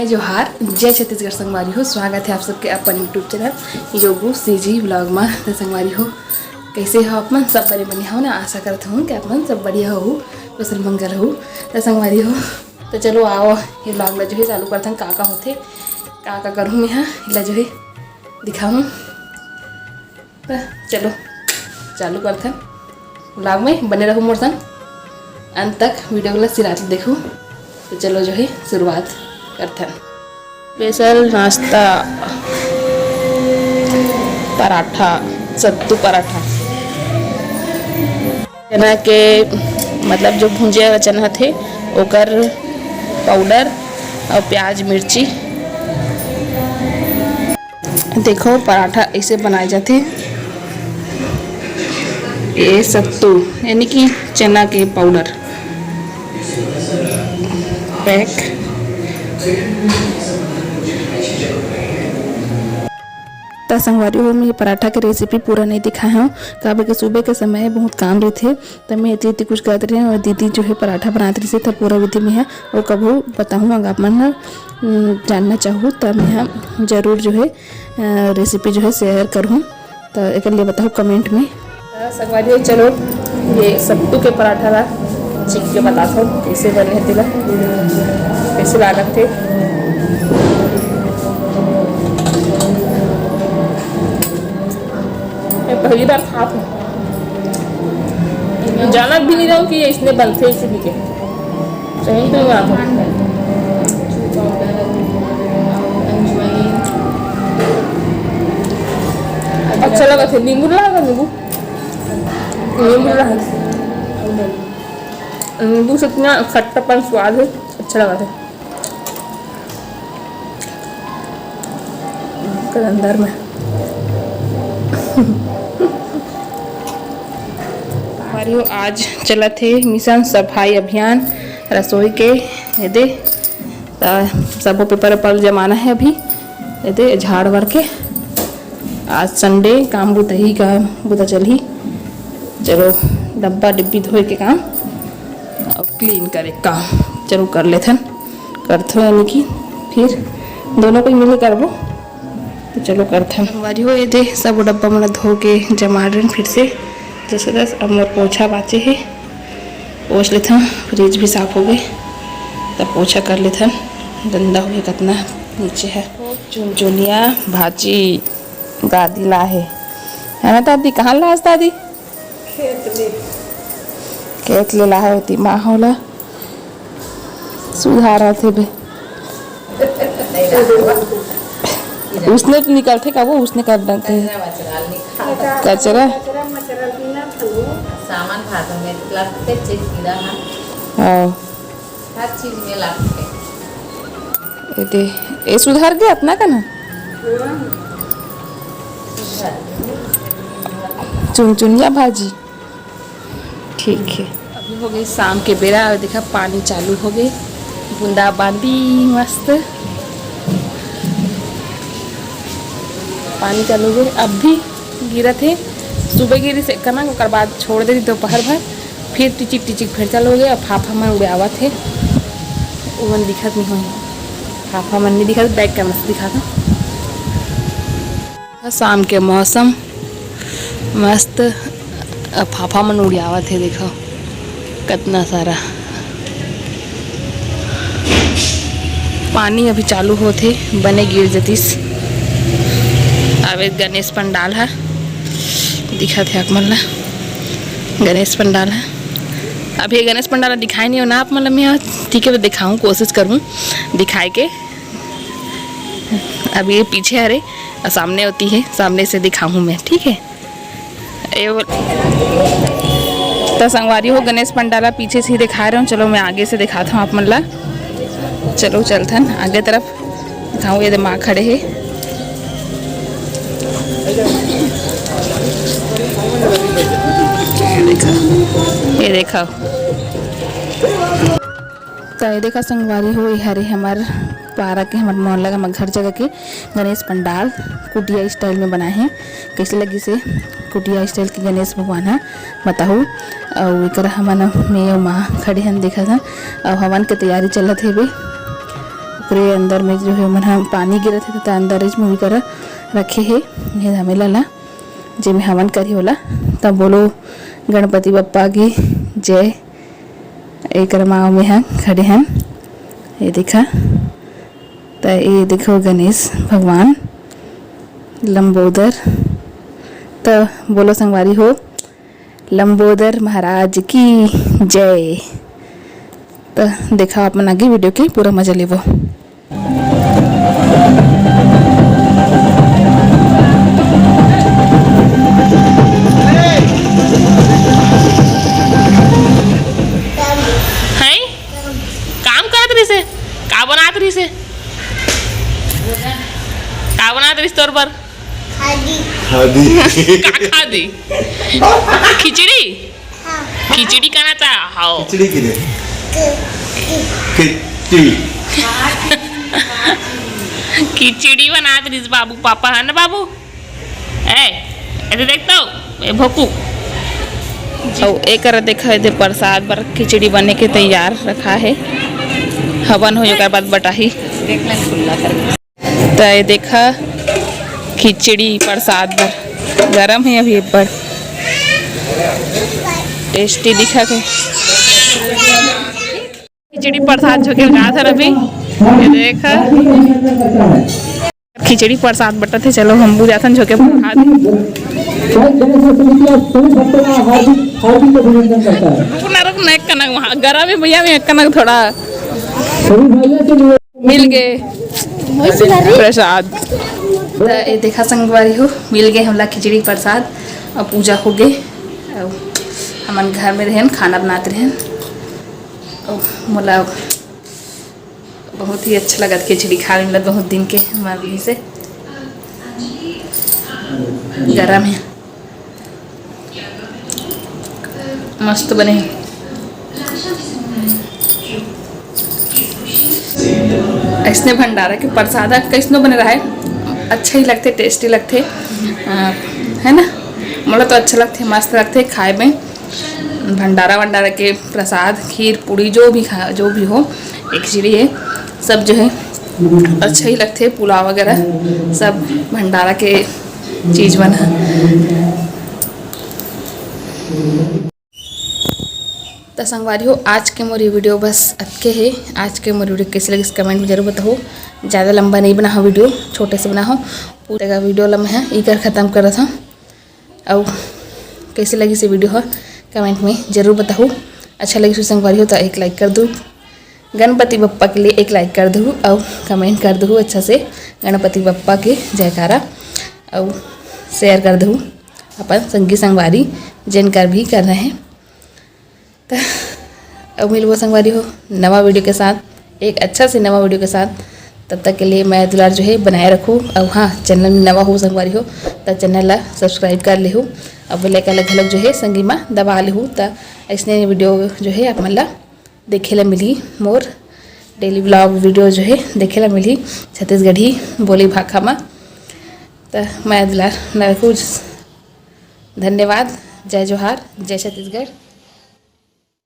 जोहार जय छत्तीसगढ़ संगवारी हो। स्वागत है आप सबके अपन यूट्यूब चैनल योगू सीजी ब्लॉग में। तो संगवारी हो कैसे हो आप मन? सब बड़े बढ़िया हो ना। आशा करता हूँ कि आप मन सब बढ़िया हो, कुशल मंगल हो। तो संगवारी हो तो चलो आओ ये ब्लॉग ला जो है चालू करते हैं। का होते का करूँ मैं ला जो है दिखाऊँ। तो चलो चालू करते हैं ब्लॉग में, बने रहो मोर संग अंत तक। वीडियो को सिरात देखो। तो चलो जो है शुरुआत करते हैं। स्पेशल नाश्ता पराठा, सत्तू पराठा, चना के मतलब जो भुंजे हुआ चना थे ओकर पाउडर और प्याज मिर्ची। देखो पराठा ऐसे बनाए जाते। ये सत्तू यानी कि चना के पाउडर पैक। तो संगवारी हो मैं पराठा के रेसिपी पूरा नहीं दिखाया हूँ, काबर के सुबह के समय बहुत काम रहे थे। तो मैं इतनी कुछ करते रहे और दीदी जो है पराठा बनाती रही तो पूरा विधि में है और कबू बताऊँ अगर आप मन जानना चाहूँ तो मैं ज़रूर जो है रेसिपी जो है शेयर करूँ। तो एक लिए बताओ कमेंट में। संगवारी हो चलो ये सत्तू के पराठा ला चीख के बताता हूँ कैसे बने थे, कैसे लागत थे। मैं पहली बार खा हूँ, जाना भी नहीं रहा हूँ कि ये इसने बनते इसी भी के सही तो आता। अच्छा लगा थे। नींबू लगा, नींबू नींबू से इतना खट्टापन स्वाद है, अच्छा लगा था। अंदर में हमारी आज चला थे मिशन सफाई अभियान रसोई के। ये दे सब पेपर पर जमाना है अभी। ये दे झाड़ भर के आज संडे काम बुता ही का बुता चल ही। चलो डब्बा डिब्बी धोए के काम और क्लीन करे काम चलो कर लेते करते यानी कि फिर दोनों को मिले करबो। तो चलो करते हैं हमारी हो। ये दे सब डब्बा मतलब धो के जमा रहे फिर से जैसे दस। अब मोर पोछा बाचे है, पोछ लेते हैं। फ्रिज भी साफ हो गए तब पोछा कर लेते हैं। गंदा हो गया कितना नीचे है। चुनचुनिया भाजी दादी ला है ना दादी? कहाँ ला दादी? खेत ले ला होती माँ होला सुधारा थे बे। उसने तो निकलते का वो उसने कर बनते कचरा सामान खाता में लगते चीज गिरा है। हाँ हर चीज में लगते। ये दे ये सुधार गया अपना का ना। चुनचुनिया भाजी ठीक है। अभी हो गई शाम के बेरा और देखा पानी चालू हो गई, बूंदा बांदी मस्त पानी चालू हो गई। अब भी गिरा थे, सुबह गिरी से करना ओकर बाद छोड़ दे दोपहर भर फिर टिचिक टिचिक फिर चालू हो गया। फाफा मन उड़ावा थे वो दिखत नहीं हो, फाफा मन नहीं दिखा बैक कैमरा से दिखा था। शाम के मौसम मस्त फाफा मन उड़ावा थे देखो कितना सारा पानी अभी चालू होते बने गिर जतीस। अब एक गणेश पंडाल है दिखा थे आप मतलब गणेश पंडाल है। अभी गणेश पंडाल दिखाई नहीं हो ना आप मतलब मैं ठीक है दिखाऊँ कोशिश करूँ दिखाए के। अब ये पीछे अरे सामने होती है, सामने से दिखाऊँ मैं ठीक है। तो संगवारी हो गणेश पंडाला पीछे से ही दिखा रहा हूँ। चलो मैं आगे से दिखाता हूँ आप मतलब। चलो चलते हैं आगे तरफ दिखाऊँ। ये दिमाग खड़े है ये देखा तो ये देखा संगवारी हो। ये हरे हमारे पारा के हमारे मोहल्ला का घर जगह के गणेश पंडाल कुटिया स्टाइल में बनाए हैं। कैसे लगी से कुटिया स्टाइल के गणेश भगवान है बताओ। और एक हमन में माँ खड़े हैं देखा था और हवन के तैयारी चलत है भी। ओकरे अंदर में जो है मन हम पानी गिरत है तो अंदर में भी करा रखे है ये धमेला ला जेमे हवन करी होला। तब बोलो गणपति बप्पा की जय। एक माँ में हैं खड़े हैं ये देखा तो ये देखो गणेश भगवान लंबोदर। तो बोलो संगवारी हो लंबोदर महाराज की जय। तो देखा अपन आगे वीडियो के पूरा मजा लेवो। का बनात रही तोर पर का खादी खिचड़ी खिचड़ी खाना चाह हाओ खिचड़ी बनात रही बाबू पापा है ना बाबू ऐसे देखता हूँ भोकू एक देखा है प्रसाद बर खिचड़ी बने के तैयार रखा है। हवन हो एक बाद बटाही तो ये देखा खिचड़ी प्रसाद बर गरम है अभी एक बार टेस्टी दिखा के खिचड़ी प्रसाद जो के कहा था अभी ये देखा खिचड़ी प्रसाद बटा थे। चलो हम बुझाथन जो के खा रुकना एक कनक वहाँ गरम है भैया में एक कनक थोड़ा मिल गए प्रसाद। तो ये देखा संगवारी हो मिल गए हमला खिचड़ी प्रसाद और पूजा हो गए। हमन घर में रहन खाना बनाते रहन मोला बहुत ही अच्छा लगा खिचड़ी खा मिलत बहुत दिन के हमारे से गरम है मस्त बने। ऐसने भंडारा के प्रसाद कैसनो बने रहा है अच्छा ही लगते टेस्टी लगते है ना। मोला तो अच्छा लगते मस्त लगते खाए में। भंडारा के प्रसाद खीर पूड़ी जो भी हो एक खिचड़ी है सब जो है अच्छा ही लगते। पुलाव वगैरह सब भंडारा के चीज़ बना। तो संगवारी हो आज के मोरी वीडियो बस अटके है। आज के मोरी वीडियो कैसे लगी इस कमेंट में जरूर बताओ। ज़्यादा लंबा नहीं बना हो वीडियो छोटे से बना हो पूरे का वीडियो लंबा है इकर ख़त्म कर रहा था। और कैसे लगी इसे वीडियो हो कमेंट में ज़रूर बताओ। अच्छा लगी संगवारी हो तो एक लाइक कर दो। गणपति बप्पा के लिए एक लाइक कर दो और कमेंट कर दो अच्छा से गणपति बप्पा के जयकारा और शेयर कर दो अपन संगी संगवारी जिनकर भी कर रहे हैं। तो अब मिलबो संगवारी हो नवा वीडियो के साथ एक अच्छा से नवा वीडियो के साथ। तब तक के लिए मैं दुलार जो है बनाए रखूँ। और हाँ चैनल में नवा हो संगवारी हो तो चैनल ला सब्सक्राइब कर ले हो अब बेल आइकन घलक जो है संगी में दबा ले हो। तो ऐसने वीडियो जो है आप मन ला देखे ला मिली मोर डेली ब्लॉग वीडियो जो है देखे ला मिली छत्तीसगढ़ी बोली भाखा में। तो मैं दुलार न रखूँ। धन्यवाद। जय जोहार जय छत्तीसगढ़।